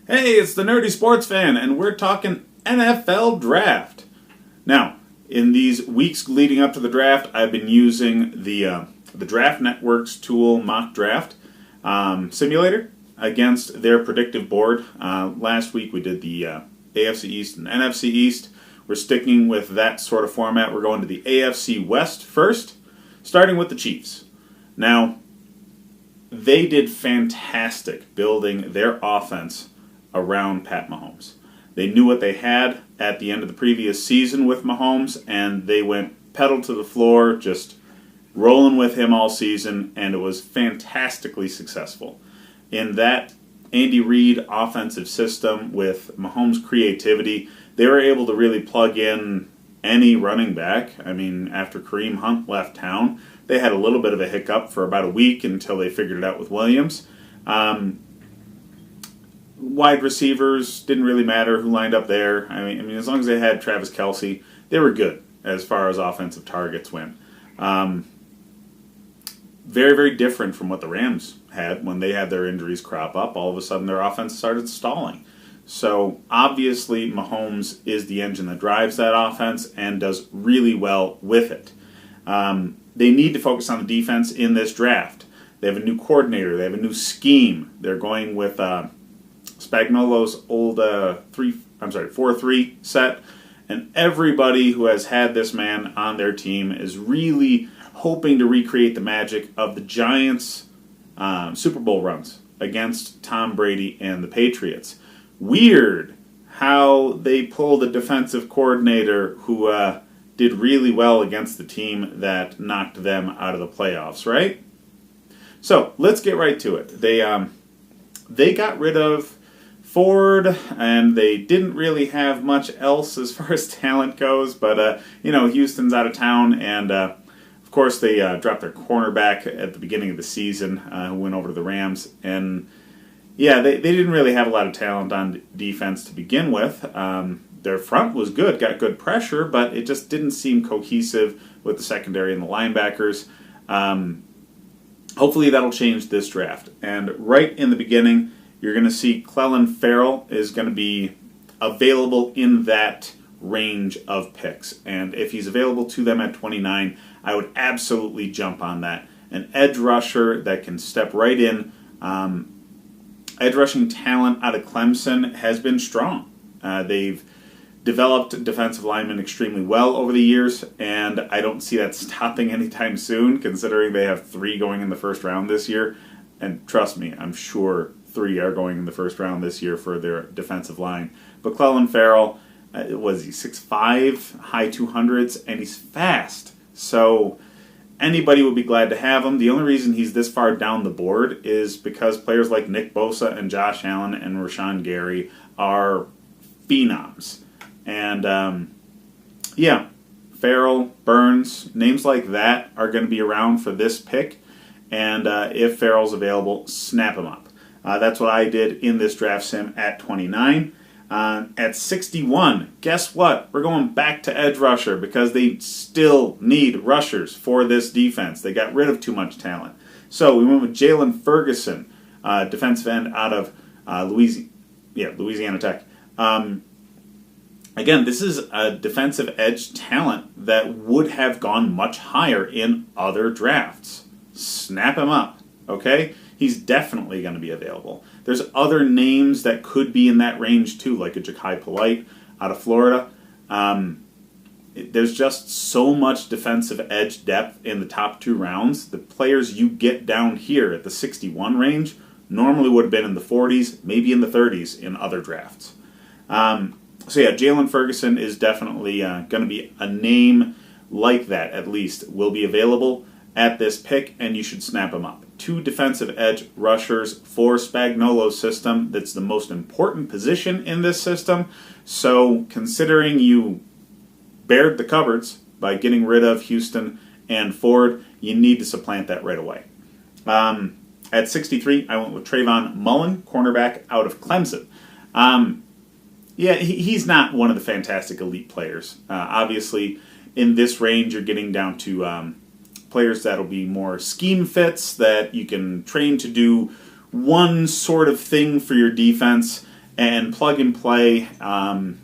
Hey, it's the Nerdy Sports Fan, and we're talking NFL Draft. Now, in these weeks leading up to the draft, I've been using the Draft Network's tool, Mock Draft Simulator, against their predictive board. Last week we did the AFC East and NFC East. We're sticking with that sort of format. We're going to the AFC West first, starting with the Chiefs. Now, they did fantastic building their offense around Pat Mahomes. They knew what they had at the end of the previous season with Mahomes, and they went pedal to the floor, just rolling with him all season, and it was fantastically successful. In that Andy Reid offensive system with Mahomes' creativity, they were able to really plug in any running back. I mean, after Kareem Hunt left town, they had a little bit of a hiccup for about a week until they figured it out with Williams. Wide receivers didn't really matter who lined up there. I mean, as long as they had Travis Kelce, they were good as far as offensive targets went. Very, very different from what the Rams had when they had their injuries crop up. All of a sudden, their offense started stalling. So, obviously, Mahomes is the engine that drives that offense and does really well with it. They need to focus on the defense in this draft. They have a new coordinator. They have a new scheme. They're going with Spagnuolo's old 4-3 set, and everybody who has had this man on their team is really hoping to recreate the magic of the Giants' Super Bowl runs against Tom Brady and the Patriots. Weird how they pulled a defensive coordinator who did really well against the team that knocked them out of the playoffs, right? So let's get right to it. They got rid of Ford, and they didn't really have much else as far as talent goes, but, Houston's out of town, and, of course, they dropped their cornerback at the beginning of the season, who went over to the Rams, and, yeah, they didn't really have a lot of talent on defense to begin with. Their front was good, got good pressure, but it just didn't seem cohesive with the secondary and the linebackers. Hopefully that'll change this draft, and right in the beginning, you're going to see Clelin Ferrell is going to be available in that range of picks. And if he's available to them at 29, I would absolutely jump on that. An edge rusher that can step right in. Edge rushing talent out of Clemson has been strong. They've developed defensive linemen extremely well over the years, and I don't see that stopping anytime soon, considering they have 3 going in the first round this year. And trust me, I'm sure 3 are going in the first round this year for their defensive line. But Clelin Ferrell, was he 6'5", high 200s, and he's fast. So anybody would be glad to have him. The only reason he's this far down the board is because players like Nick Bosa and Josh Allen and Rashawn Gary are phenoms. And, Ferrell, Burns, names like that are going to be around for this pick. And if Ferrell's available, snap him up. That's what I did in this draft sim at 29. At 61, guess what? We're going back to edge rusher because they still need rushers for this defense. They got rid of too much talent. So we went with Jalen Ferguson, defensive end out of Louisiana Tech. Again, this is a defensive edge talent that would have gone much higher in other drafts. Snap him up, okay? He's definitely going to be available. There's other names that could be in that range too, like a Ja'Kai Polite out of Florida. There's just so much defensive edge depth in the top 2 rounds. The players you get down here at the 61 range normally would have been in the 40s, maybe in the 30s in other drafts. Jalen Ferguson is definitely going to be a name like that, at least, will be available at this pick, and you should snap him up. 2 defensive edge rushers for Spagnuolo's system. That's the most important position in this system. So considering you bared the cupboards by getting rid of Houston and Ford, you need to supplant that right away. At 63, I went with Trayvon Mullen, cornerback out of Clemson. He's not one of the fantastic elite players. Obviously, in this range, you're getting down to players that'll be more scheme fits that you can train to do one sort of thing for your defense, and plug and play. And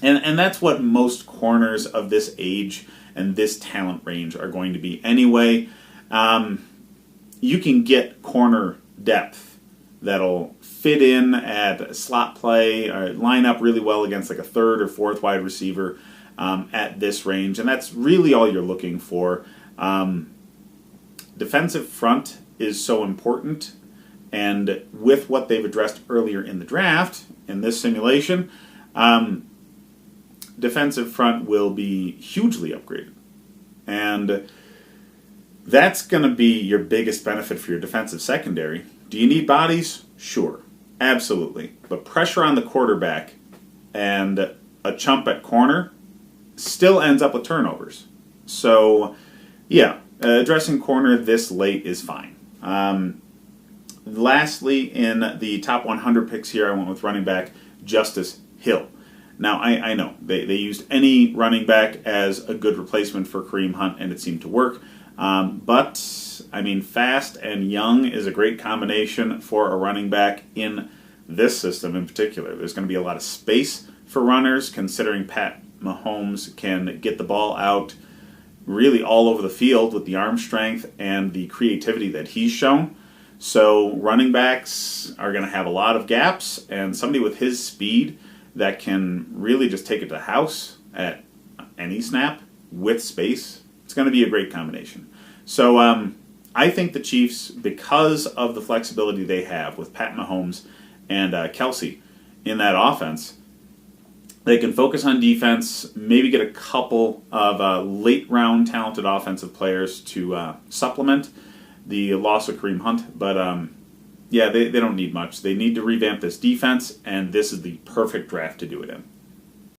that's what most corners of this age and this talent range are going to be anyway. You can get corner depth that'll fit in at slot play, or line up really well against like a third or fourth wide receiver at this range, and that's really all you're looking for. Defensive front is so important, and with what they've addressed earlier in the draft, in this simulation, defensive front will be hugely upgraded. And that's going to be your biggest benefit for your defensive secondary. Do you need bodies? Sure. Absolutely. But pressure on the quarterback and a chump at corner still ends up with turnovers. So, yeah, addressing corner this late is fine. Lastly, in the top 100 picks here, I went with running back Justice Hill. Now, I know, they used any running back as a good replacement for Kareem Hunt, and it seemed to work. But, I mean, fast and young is a great combination for a running back in this system in particular. There's going to be a lot of space for runners, considering Pat Mahomes can get the ball out really all over the field with the arm strength and the creativity that he's shown. So running backs are going to have a lot of gaps, and somebody with his speed that can really just take it to the house at any snap with space, it's going to be a great combination. So I think the Chiefs, because of the flexibility they have with Pat Mahomes and Kelsey in that offense, they can focus on defense, maybe get a couple of late-round talented offensive players to supplement the loss of Kareem Hunt. But, yeah, they don't need much. They need to revamp this defense, and this is the perfect draft to do it in.